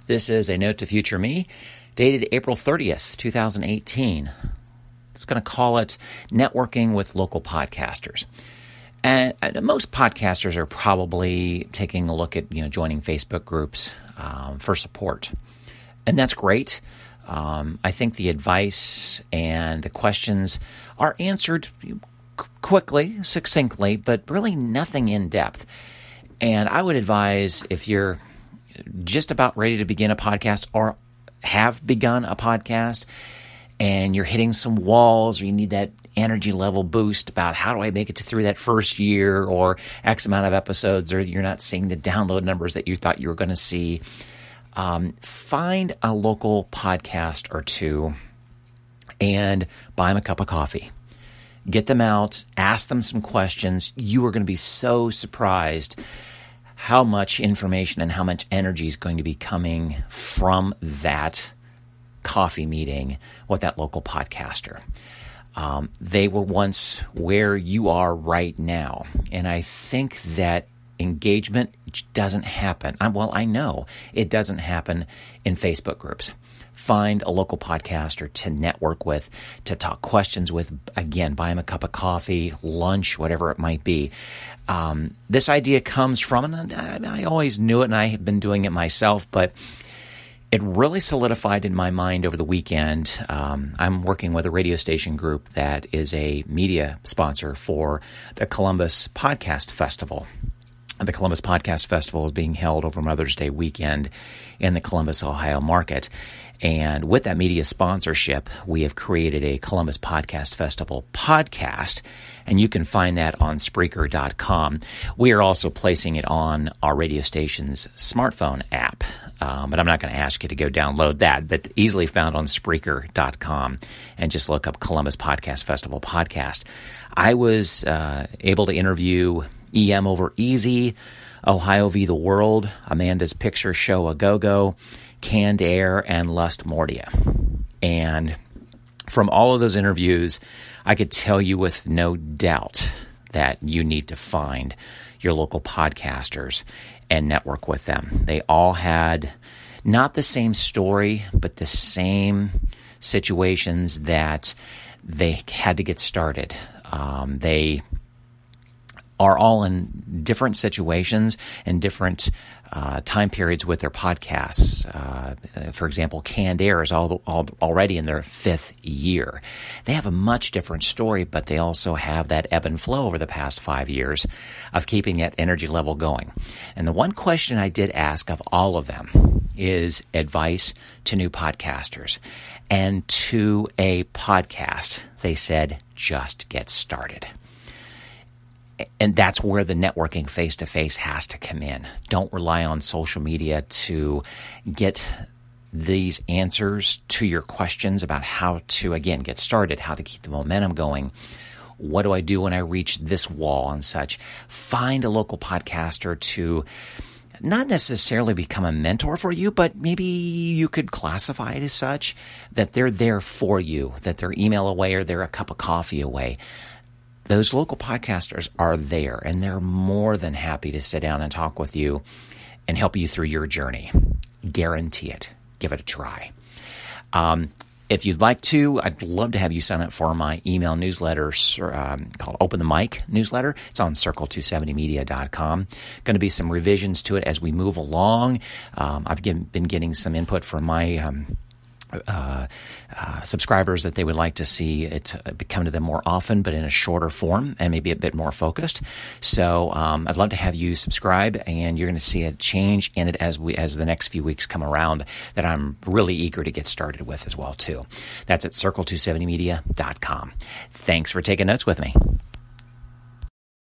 This is a note to future me, dated April 30th, 2018. It's going to call it Networking with Local Podcasters. And most podcasters are probably taking a look at joining Facebook groups for support. And that's great. I think the advice and the questions are answered quickly, succinctly, but really nothing in depth. And I would advise, if you're just about ready to begin a podcast or have begun a podcast and you're hitting some walls, or you need that energy level boost about how do I make it through that first year or X amount of episodes, or you're not seeing the download numbers that you thought you were going to see, find a local podcast or two and buy them a cup of coffee. Get them out, ask them some questions. You are going to be so surprised how much information and how much energy is going to be coming from that coffee meeting with that local podcaster. They were once where you are right now. And I think that engagement doesn't happen. I know it doesn't happen in Facebook groups. Find a local podcaster to network with, to talk questions with. Again, buy them a cup of coffee, lunch, whatever it might be. This idea comes from, and I always knew it, and I have been doing it myself, but it really solidified in my mind over the weekend. I'm working with a radio station group that is a media sponsor for the Columbus Podcast Festival. The Columbus Podcast Festival is being held over Mother's Day weekend in the Columbus, Ohio market. And with that media sponsorship, we have created a Columbus Podcast Festival podcast, and you can find that on Spreaker.com. We are also placing it on our radio station's smartphone app, but I'm not going to ask you to go download that, but easily found on Spreaker.com, and just look up Columbus Podcast Festival podcast. I was able to interview EM Over Easy, Ohio v. the World, Amanda's Picture Show A Go-Go, Canned Air, and Lust Mordia. And from all of those interviews, I could tell you with no doubt that you need to find your local podcasters and network with them. They all had not the same story, but the same situations that they had to get started. They are all in different situations and different time periods with their podcasts. For example, Canned Air is already in their 5th year. They have a much different story, but they also have that ebb and flow over the past 5 years of keeping that energy level going. And the one question I did ask of all of them is advice to new podcasters. And to a podcast, they said, just get started. And that's where the networking face-to-face has to come in. Don't rely on social media to get these answers to your questions about how to, again, get started, how to keep the momentum going. What do I do when I reach this wall and such? Find a local podcaster to not necessarily become a mentor for you, but maybe you could classify it as such, that they're there for you, that they're email away or they're a cup of coffee away. Those local podcasters are there, and they're more than happy to sit down and talk with you and help you through your journey. Guarantee it. Give it a try. If you'd like to, I'd love to have you sign up for my email newsletter called Open the Mic newsletter. It's on circle270media.com. Going to be some revisions to it as we move along. I've been getting some input from my subscribers that they would like to see it come to them more often, but in a shorter form and maybe a bit more focused. So I'd love to have you subscribe, and you're going to see a change in it as the next few weeks come around that I'm really eager to get started with as well too. That's at circle270media.com. Thanks for taking notes with me.